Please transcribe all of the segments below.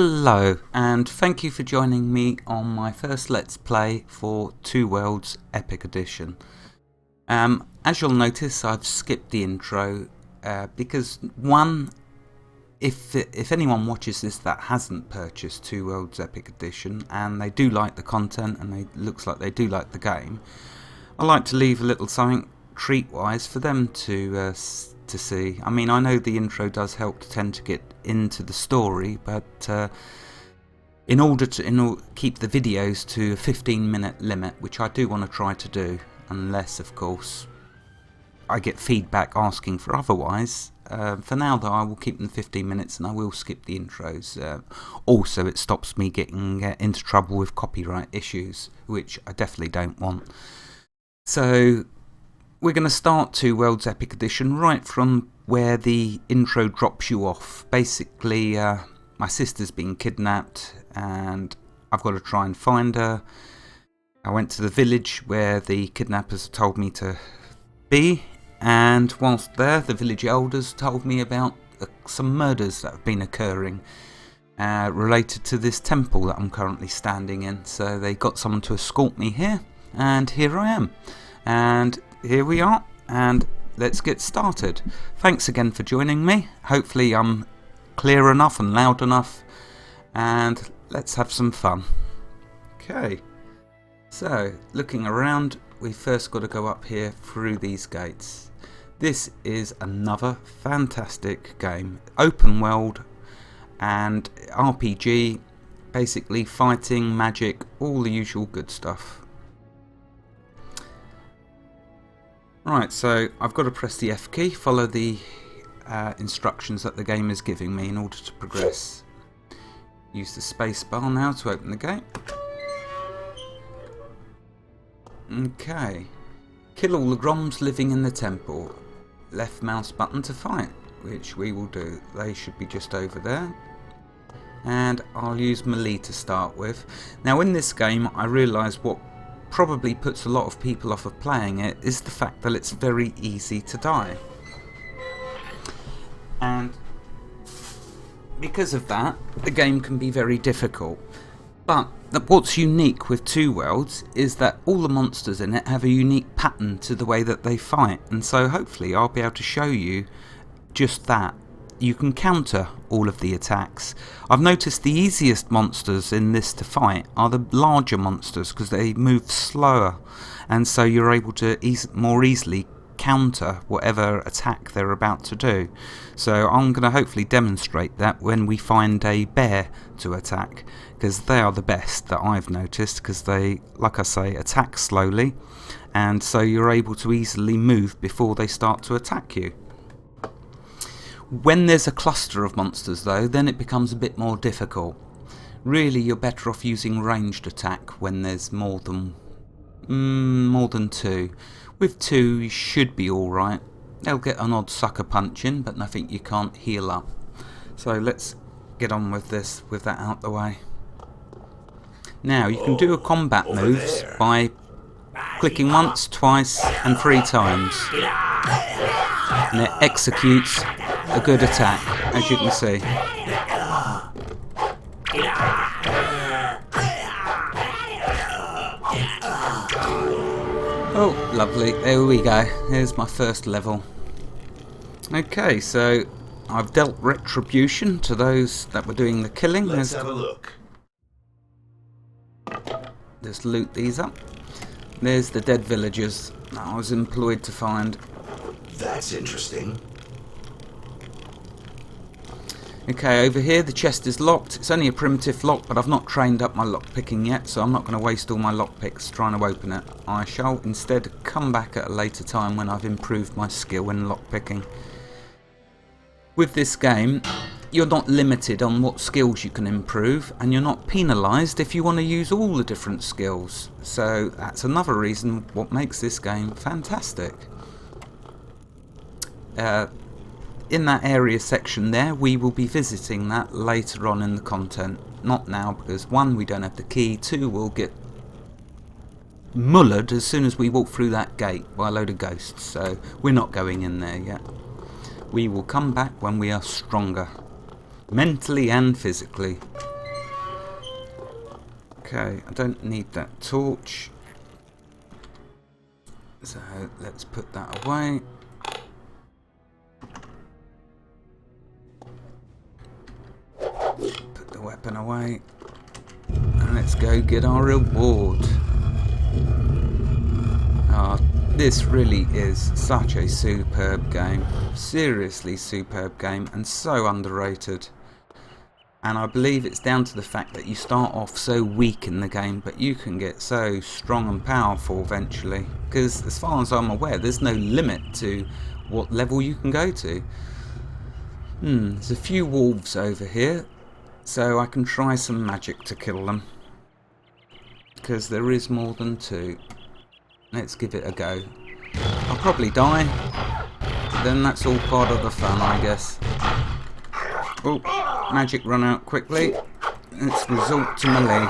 Hello, and thank you for joining me on my first Let's Play for Two Worlds Epic Edition. As you'll notice, I've skipped the intro because one, if anyone watches this that hasn't purchased Two Worlds Epic Edition and they do like the content and it looks like they do like the game, I like to leave a little something treat-wise for them to see. I mean, I know the intro does help to tend to get into the story, but in order to keep the videos to a 15-minute limit, which I do want to try to do, unless of course I get feedback asking for otherwise, for now though I will keep them 15 minutes and I will skip the intros. Also, it stops me getting into trouble with copyright issues, which I definitely don't want. So we're going to start Two Worlds Epic Edition right from where the intro drops you off. Basically, my sister's been kidnapped and I've got to try and find her. I went to the village where the kidnappers told me to be, and whilst there, the village elders told me about some murders that have been occurring related to this temple that I'm currently standing in. So they got someone to escort me here, and here I am. And here we are, and let's get started. Thanks again for joining me. Hopefully I'm clear enough and loud enough, and let's have some fun. Okay, so looking around, we first got to go up here through these gates. This is another fantastic game. Open world and RPG, basically fighting, magic, all the usual good stuff. Right, so I've got to press the F key, follow the instructions that the game is giving me in order to progress. Use the space bar now to open the gate. Okay. Kill all the Groms living in the temple. Left mouse button to fight, which we will do. They should be just over there. And I'll use melee to start with. Now in this game I realise what probably puts a lot of people off of playing it is the fact that it's very easy to die. And because of that, the game can be very difficult. But what's unique with Two Worlds is that all the monsters in it have a unique pattern to the way that they fight, and so hopefully I'll be able to show you just that. You can counter all of the attacks. I've noticed the easiest monsters in this to fight are the larger monsters because they move slower, and so you're able to more easily counter whatever attack they're about to do. So I'm going to hopefully demonstrate that when we find a bear to attack, because they are the best that I've noticed, because they, like I say, attack slowly, and so you're able to easily move before they start to attack you. When there's a cluster of monsters though, then it becomes a bit more difficult. Really, you're better off using ranged attack when there's more than two. With two you should be alright. They'll get an odd sucker punch in, but nothing you can't heal up. So let's get on with this, with that out the way. Now you can do a combat moves by clicking once, twice and 3 times. And it executes a good attack, as you can see. Oh, lovely. There we go. Here's my first level. Okay, so I've dealt retribution to those that were doing the killing. Let's have a look. Just loot these up. There's the dead villagers that I was employed to find. That's interesting. Okay, over here the chest is locked. It's only a primitive lock, but I've not trained up my lock picking yet, so I'm not going to waste all my lock picks trying to open it. I shall instead come back at a later time when I've improved my skill in lock picking. With this game, you're not limited on what skills you can improve, and you're not penalised if you want to use all the different skills. So that's another reason what makes this game fantastic. In that area section there, we will be visiting that later on in the content. Not now, because 1, we don't have the key, 2, we'll get mullered as soon as we walk through that gate by a load of ghosts, so we're not going in there yet. We will come back when we are stronger. mentally and physically. Okay, I don't need that torch. So let's put that away. Put the weapon away. And let's go get our reward. This really is such a superb game. Seriously superb game, and so underrated. And I believe it's down to the fact that you start off so weak in the game, but you can get so strong and powerful eventually. Because as far as I'm aware, there's no limit to what level you can go to. There's a few wolves over here, so I can try some magic to kill them. Because there is more than 2. Let's give it a go. I'll probably die, but then that's all part of the fun, I guess. Oh, magic run out quickly. Let's resort to melee.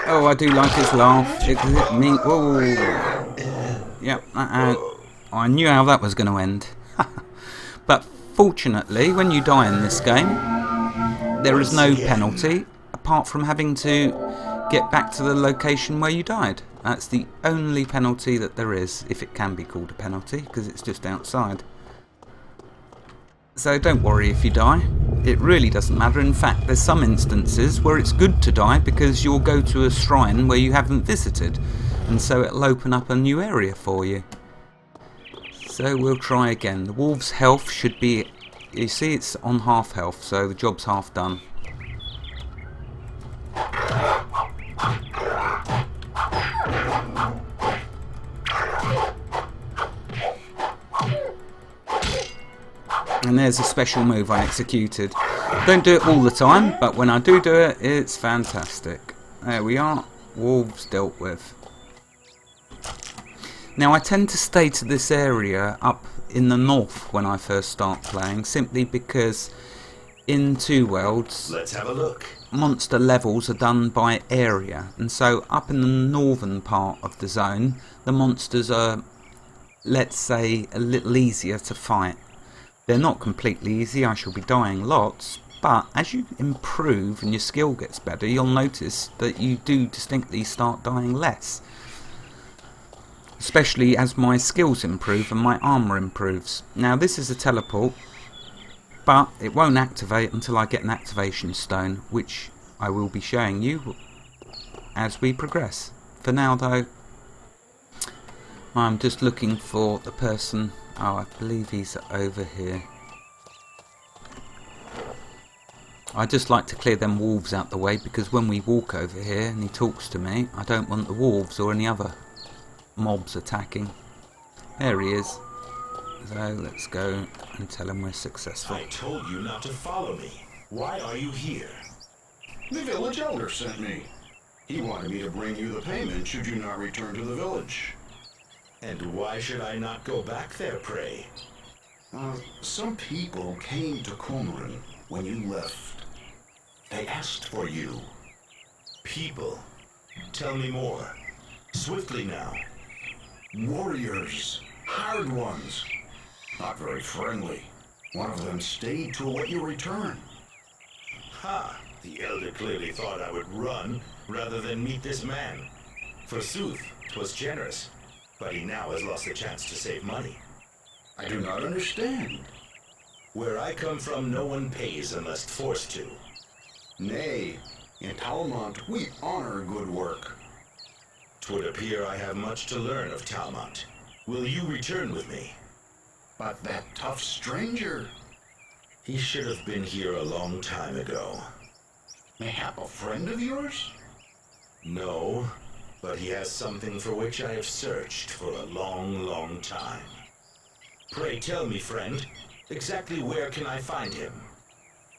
Oh, I do like his laugh. It hit me. Oh, yep. I knew how that was going to end. But fortunately, when you die in this game, there is no penalty apart from having to get back to the location where you died. That's the only penalty that there is, if it can be called a penalty, because it's just outside. So don't worry if you die. It really doesn't matter. In fact, there's some instances where it's good to die because you'll go to a shrine where you haven't visited, and so it'll open up a new area for you. So we'll try again. The wolf's health should be... You see, it's on half health, so the job's half done. And there's a special move I executed. Don't do it all the time, but when I do it, it's fantastic. There we are. Wolves dealt with. Now I tend to stay to this area up in the north when I first start playing, simply because in Two Worlds, Let's have a look. monster levels are done by area, and so up in the northern part of the zone, the monsters are, let's say, a little easier to fight. They're not completely easy, I shall be dying lots, but as you improve and your skill gets better, you'll notice that you do distinctly start dying less. Especially as my skills improve and my armour improves. Now this is a teleport, but it won't activate until I get an activation stone, which I will be showing you as we progress. For now though, I'm just looking for the person. Oh, I believe he's over here. I just like to clear them wolves out the way, because when we walk over here and he talks to me, I don't want the wolves or any other mobs attacking. There he is. So let's go and tell him we're successful. I told you not to follow me. Why are you here? The village elder sent me. He wanted me to bring you the payment should you not return to the village. And why should I not go back there, pray? Some people came to Qumran when you left. They asked for you. People? Tell me more. Swiftly now. Warriors. Hard ones. Not very friendly. One of them stayed to await your return. Ha! The elder clearly thought I would run rather than meet this man. Forsooth, 'twas generous, but he now has lost the chance to save money. I do not understand. Where I come from, no one pays unless forced to. Nay, in Talmont we honor good work. 'Twould appear I have much to learn of Talmont. Will you return with me? But that tough stranger, He should have been here a long time ago. mayhap a friend of yours? No, but he has something for which I have searched for a long, long time. Pray tell me, friend, exactly where can I find him?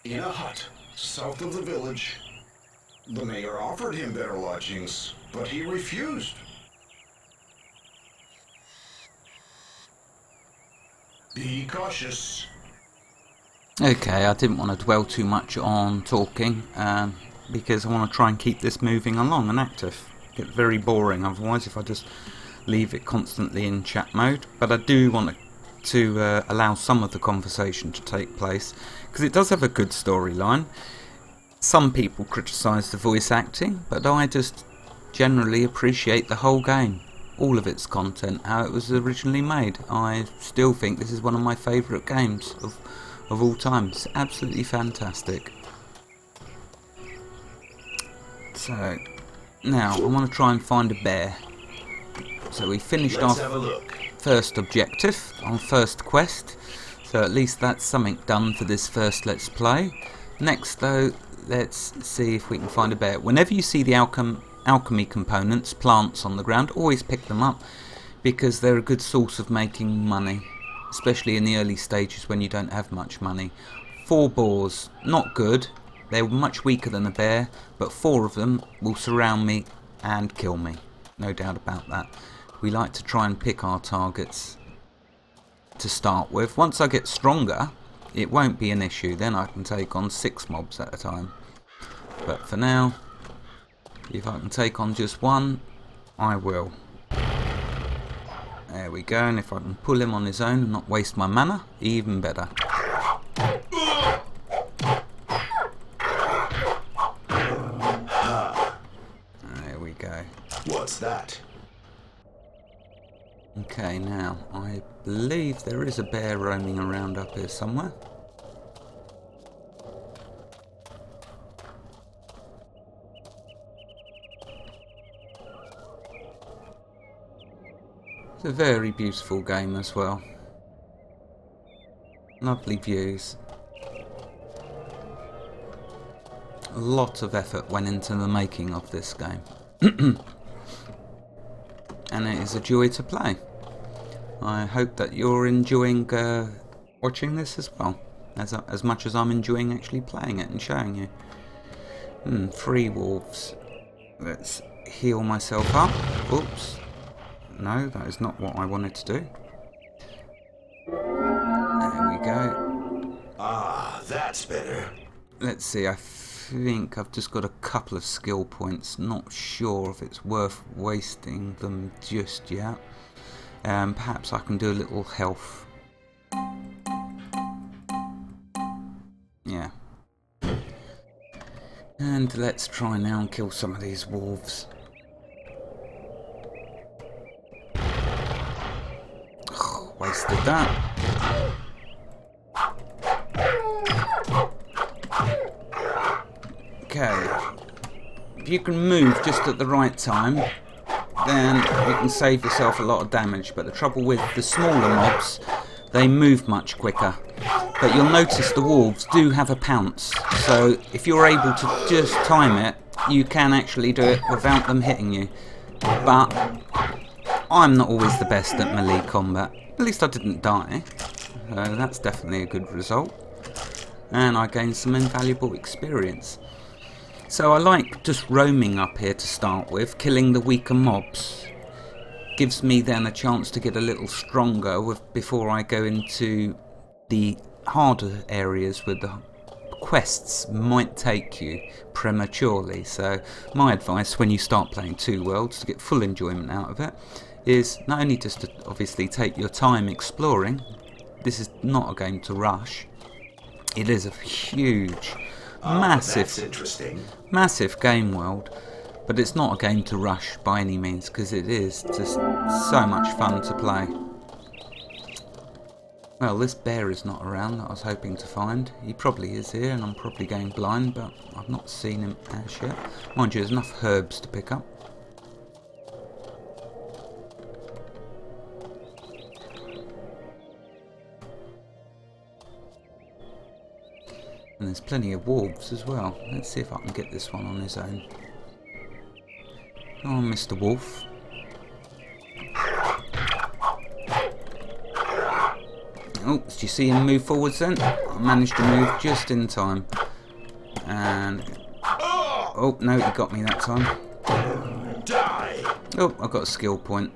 In a hut, south of the village. The mayor offered him better lodgings, but he refused. Be cautious. Okay, I didn't want to dwell too much on talking, because I want to try and keep this moving along and active. Get very boring otherwise if I just leave it constantly in chat mode, but I do want to to allow some of the conversation to take place, because it does have a good storyline. Some people criticise the voice acting, but I just generally appreciate the whole game, all of its content, how it was originally made. I still think this is one of my favourite games of all time. It's absolutely fantastic. So now I want to try and find a bear. So we finished Let's our have a look. first objective on first quest, so at least that's something done for this first Let's Play. Next though, let's see if we can find a bear. Whenever you see the alchemy components, plants on the ground, always pick them up, because they're a good source of making money, especially in the early stages when you don't have much money. 4 boars, not good. They're much weaker than a bear, but 4 of them will surround me and kill me. No doubt about that. We like to try and pick our targets to start with. Once I get stronger, it won't be an issue. Then I can take on 6 mobs at a time. But for now, if I can take on just 1, I will. There we go, and if I can pull him on his own and not waste my mana, even better. There we go. What's that? Okay, now, I believe there is a bear roaming around up here somewhere. It's a very beautiful game as well. Lovely views. A lot of effort went into the making of this game. And it is a joy to play. I hope that you're enjoying watching this as well, as much as I'm enjoying actually playing it and showing you. 3 wolves. Let's heal myself up. Oops. No, that is not what I wanted to do. There we go. Ah, that's better. Let's see, I think I've just got a couple of skill points. Not sure if it's worth wasting them just yet. Perhaps I can do a little health. Yeah. And let's try now and kill some of these wolves. Oh, wasted that. Okay, if you can move just at the right time, then you can save yourself a lot of damage. But the trouble with the smaller mobs, they move much quicker. But you'll notice the wolves do have a pounce, so if you're able to just time it, you can actually do it without them hitting you. But I'm not always the best at melee combat. At least I didn't die, so that's definitely a good result. And I gained some invaluable experience. So I like just roaming up here to start with, killing the weaker mobs. Gives me then a chance to get a little stronger before I go into the harder areas where the quests might take you prematurely. So my advice when you start playing Two Worlds, to get full enjoyment out of it, is not only just to obviously take your time exploring. This is not a game to rush. It is a huge, That's interesting. massive game world, but it's not a game to rush by any means, because it is just so much fun to play. Well, this bear is not around that I was hoping to find. He probably is here, and I'm probably going blind, but I've not seen him as yet. Mind you, there's enough herbs to pick up. And there's plenty of wolves as well. Let's see if I can get this one on his own. Come on, Mr. Wolf. Oh, did you see him move forwards then? I managed to move just in time. And... oh, no, he got me that time. Die! Oh, I got a skill point.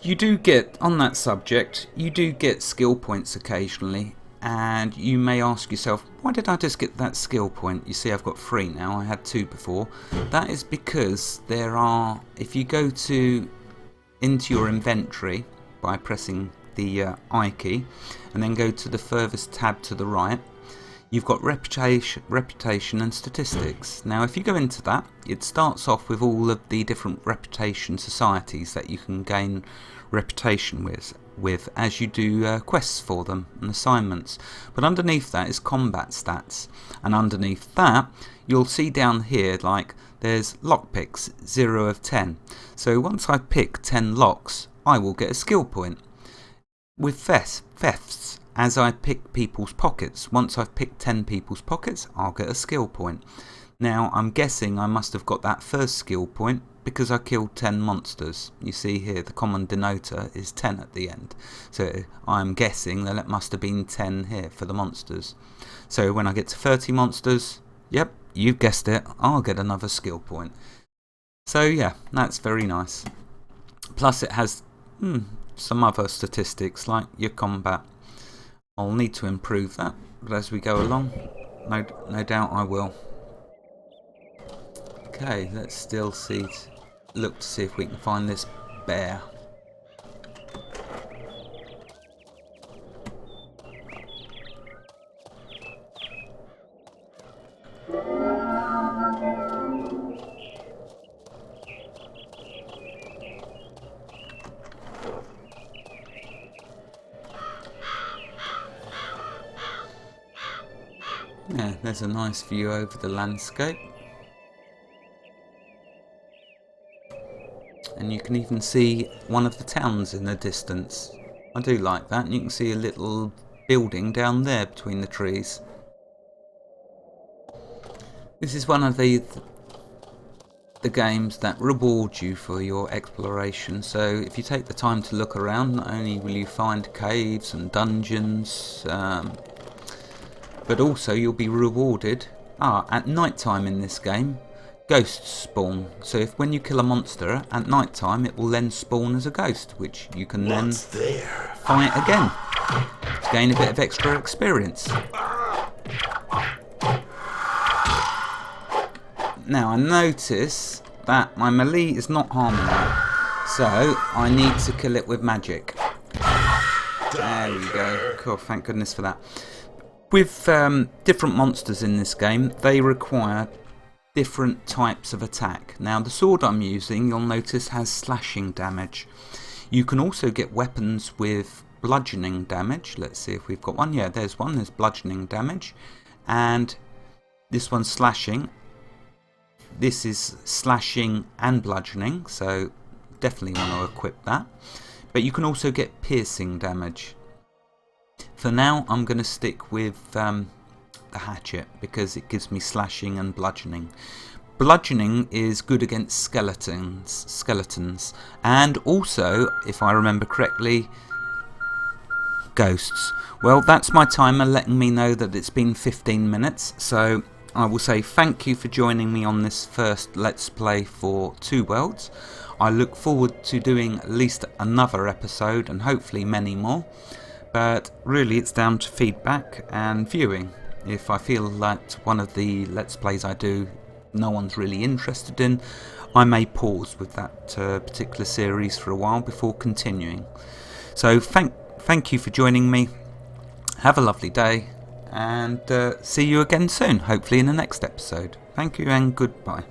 You do get, on that subject, you do get skill points occasionally. And you may ask yourself, why did I just get that skill point? You see, I've got 3 now. I had 2 before. That is because there are, if you go into your inventory by pressing the I key, and then go to the furthest tab to the right. You've got reputation and statistics. Now if you go into that, it starts off with all of the different reputation societies that you can gain reputation with as you do quests for them and assignments. But underneath that is combat stats, and underneath that you'll see down here like there's lockpicks 0 of 10. So once I pick 10 locks, I will get a skill point. With thefts, as I pick people's pockets, once I've picked 10 people's pockets, I'll get a skill point. Now I'm guessing I must have got that first skill point because I killed 10 monsters. You see here the common denoter is 10 at the end. So I'm guessing that it must have been 10 here for the monsters. So when I get to 30 monsters, yep, you've guessed it, I'll get another skill point. So yeah, that's very nice. Plus it has some other statistics like your combat. I'll need to improve that, but as we go along, no doubt I will. Okay, let's still look to see if we can find this bear. Yeah, there's a nice view over the landscape. And you can even see one of the towns in the distance. I do like that. And you can see a little building down there between the trees. This is one of the games that reward you for your exploration. So if you take the time to look around, not only will you find caves and dungeons, but also you'll be rewarded. At night time in this game, ghosts spawn. So when you kill a monster at night time, it will then spawn as a ghost, which you can then fight again to gain a bit of extra experience. Now I notice that my melee is not harming me, so I need to kill it with magic. There we go. Cool, thank goodness for that. With different monsters in this game, they require different types of attack. Now the sword I'm using, you'll notice, has slashing damage. You can also get weapons with bludgeoning damage. Let's see if we've got one. Yeah, there's one. There's bludgeoning damage. And this one's slashing. This is slashing and bludgeoning, so definitely want to equip that. But you can also get piercing damage. For now, I'm going to stick with the hatchet because it gives me slashing and bludgeoning. Bludgeoning is good against skeletons, and also, if I remember correctly, ghosts. Well, that's my timer letting me know that it's been 15 minutes, so I will say thank you for joining me on this first Let's Play for Two Worlds. I look forward to doing at least another episode and hopefully many more. But really it's down to feedback and viewing. If I feel that one of the Let's Plays I do no one's really interested in, I may pause with that particular series for a while before continuing. So thank you for joining me. Have a lovely day and see you again soon, hopefully in the next episode. Thank you and goodbye.